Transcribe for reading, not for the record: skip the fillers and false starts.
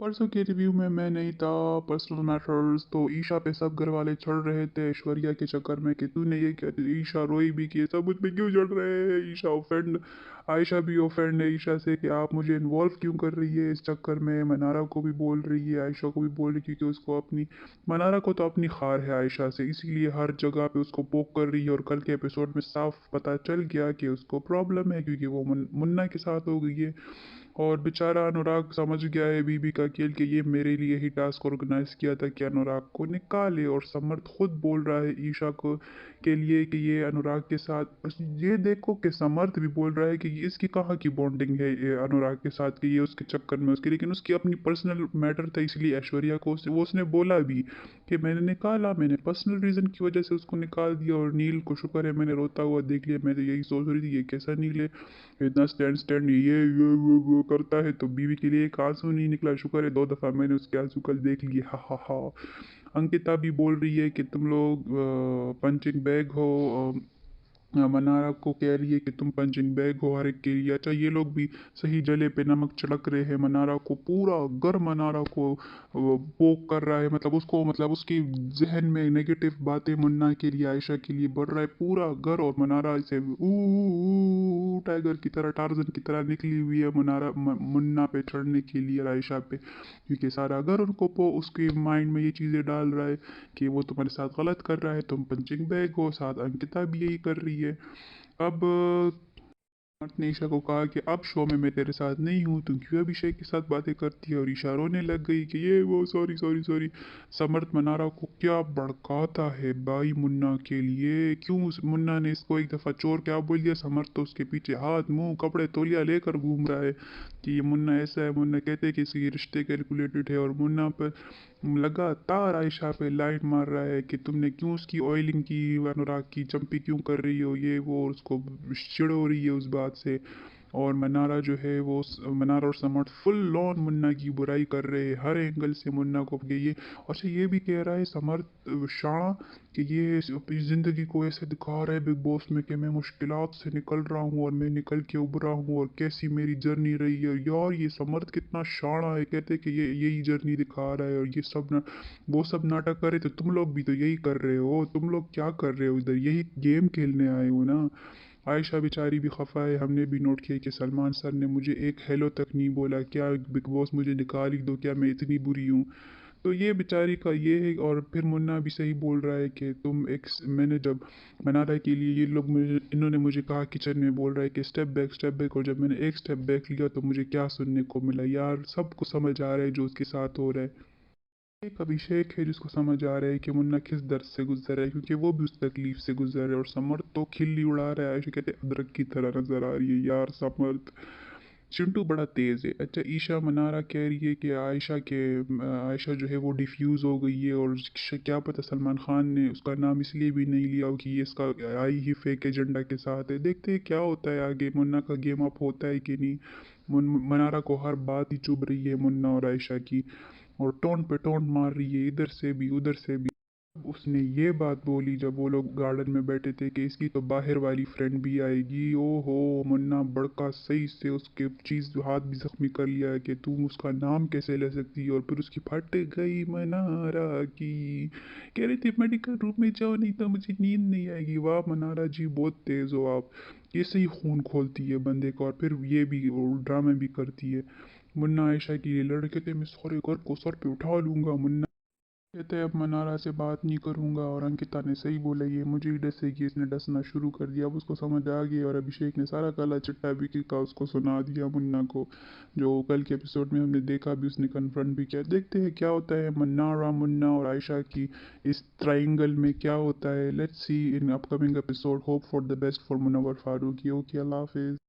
परसों के रिव्यू में मैं नहीं था। पर्सनल मैटर्स तो ईशा पे सब घर वाले चढ़ रहे थे ऐश्वर्या के चक्कर में कि तूने ये क्या, ईशा रोई भी कि सब मुझ पे क्यों चढ़ रहे हैं। ईशा ऑफेंड, आयशा भी ऑफेंड है ईशा से कि आप मुझे इन्वॉल्व क्यों कर रही है इस चक्कर में। मनारा को भी बोल रही है, आयशा को भी बोल रही है, क्योंकि उसको अपनी, मनारा को तो अपनी खार है आयशा से, इसीलिए हर जगह पे उसको पोक कर रही है। और कल के एपिसोड में साफ पता चल गया कि उसको प्रॉब्लम है क्योंकि वो मुन्ना के साथ हो गई है। और बेचारा अनुराग समझ गया है बीबी का खेल कि ये मेरे लिए ही टास्क ऑर्गेनाइज किया था कि अनुराग को निकाले। और समर्थ खुद बोल रहा है ईशा को के लिए कि ये अनुराग के साथ, बस ये देखो कि समर्थ भी बोल रहा है कि ये इसकी कहाँ की बॉन्डिंग है ये अनुराग के साथ कि ये उसके चक्कर में उसकी, लेकिन उसकी अपनी पर्सनल मैटर था, इसलिए ऐश्वर्या को वो उसने बोला भी कि मैंने निकाला, मैंने पर्सनल रीज़न की वजह से उसको निकाल दिया। और नील को शुक्र है मैंने रोता हुआ देख लिया। मैं तो यही सोच रही थी ये कैसा नील है, इतना स्टैंड स्टैंड ये वो करता है, तो बीवी के लिए एक आंसू नहीं निकला। शुक्र है 2 दफ़ा मैंने उसके आंसू कल देख लिए, हा हा हा। अंकिता भी बोल रही है कि तुम लोग पंचिंग बैग हो। मनारा को कह रही है कि तुम पंचिंग बैग हो हर एक के लिए। अच्छा, ये लोग भी सही जले पे नमक छिड़क रहे हैं। मनारा को पूरा घर मनारा को पोक कर रहा है, मतलब उसको, मतलब उसकी जहन में नेगेटिव बातें मुन्ना के लिए आयशा के लिए बढ़ रहा है पूरा घर। और मनारा इसे टाइगर की तरह, टार्जन की तरह निकली हुई है मुन्ना पे चढ़ने के लिए और आयशा पे, क्योंकि सारा घर उनको उसके माइंड में ये चीज़ें डाल रहा है कि वो तुम्हारे साथ गलत कर रहा है, तुम पंचिंग बैग हो। साथ अंकिता भी यही कर रही है। अब समर्थ ने ईशा को कहा कि अब शो में मैं तेरे साथ नहीं हूँ, तुम क्यों अभिषेक के साथ बातें करती है। और ईशा रोने लग गई कि ये वो, सॉरी सॉरी सॉरी। समर्थ मनारा को क्या भड़काता है भाई मुन्ना के लिए, क्यों उस मुन्ना ने इसको एक दफ़ा चोर क्या बोल दिया। समर्थ तो उसके पीछे हाथ मुंह कपड़े तौलिया लेकर घूम रहा है कि ये मुन्ना ऐसा है। मुन्ना कहते हैं कि इसके रिश्ते कैलकुलेटेड है, और मुन्ना पर लगातार आयशा पे लाइन मार रहा है कि तुमने क्यों उसकी ऑयलिंग की, अनुराग की चंपी क्यों कर रही हो ये वो, और उसको चिढ़ हो रही है उस बात से। और मनारा जो है वो मनारा और समर्थ फुल ऑन मुन्ना की बुराई कर रहे हैं हर एंगल से मुन्ना को कि ये। अच्छा, ये भी कह रहा है समर्थ शाह कि ये अपनी ज़िंदगी को ऐसे दिखा रहा है बिग बॉस में कि मैं मुश्किलात से निकल रहा हूँ और मैं निकल के उभरा हूँ और कैसी मेरी जर्नी रही है। यार ये समर्थ कितना शाना है, कहते हैं कि ये यही जर्नी दिखा रहा है और ये सब ना, वो सब नाटक करे तो तुम लोग भी तो यही कर रहे हो। तुम लोग क्या कर रहे हो इधर, यही गेम खेलने आए हो ना। आयशा बेचारी भी खफा है। हमने भी नोट किया कि सलमान सर ने मुझे एक हेलो तक नहीं बोला, क्या बिग बॉस मुझे निकाल ही दो, क्या मैं इतनी बुरी हूँ। तो ये बेचारी का ये है। और फिर मुन्ना भी सही बोल रहा है कि तुम एक, मैंने जब मनारा के लिए ये लोग मुझे, इन्होंने मुझे कहा किचन में, बोल रहा है कि स्टेप बैक स्टेप बैक, और जब मैंने एक स्टेप बैक लिया तो मुझे क्या सुनने को मिला। यार सबको समझ आ रहा है जो उसके साथ हो रहा है। एक अभिषेक है जिसको समझ आ रहा है कि मुन्ना किस दर्द से गुजर रहा है, क्योंकि वो भी उस तकलीफ से गुजर रहा है। और समर्थ तो खिल्ली उड़ा रहा है, आयशा कहते अदरक की तरह नजर आ रही है। यार समर्थ, चिंटू बड़ा तेज है। अच्छा, ईशा मनारा कह रही है कि आयशा जो है वो डिफ्यूज हो गई है, और क्या पता सलमान खान ने उसका नाम इसलिए भी नहीं लिया हो कि ये इसका आई ही फेक एजेंडा के साथ है। देखते हैं क्या होता है आगे, मुन्ना का गेम अप होता है कि नहीं। मनारा को हर बात ही चुभ रही है मुन्ना और आयशा की, और टोन पे टोन मार रही है इधर से भी उधर से भी। उसने ये बात बोली जब वो लोग गार्डन में बैठे थे कि इसकी तो बाहर वाली फ्रेंड भी आएगी। ओ हो, मुन्ना बड़का सही से उसके चीज हाथ भी जख्मी कर लिया है कि तुम उसका नाम कैसे ले सकती है। और फिर उसकी फट गई मनारा की, कह रही थी मेडिकल रूम में जाओ नहीं तो मुझे नींद नहीं आएगी। वाह मनारा जी, बहुत तेज हो आप। ये सही खून खोलती है बंदे का, और फिर ये भी ड्रामे भी करती है। मुन्ना आयशा के लिए लड़के थे, मैं सारे घर को सर पे उठा लूंगा। मुन्ना कहते अब मनारा से बात नहीं करूंगा। और अंकिता ने सही बोला, ये मुझे ही डसेगी, इसने डसना शुरू कर दिया। अब उसको समझ आ गई, और अभिषेक ने सारा काला चिट्टा विकी का उसको सुना दिया मुन्ना को, जो कल के एपिसोड में हमने देखा भी, उसने कन्फ्रंट भी किया। देखते हैं क्या होता है मन्नारा, मुन्ना और आयशा की इस ट्राइंगल में क्या होता है। Let's see in upcoming episode. Hope for the best for Munawar Faruqui. Okay, अल्लाह हाफिज़।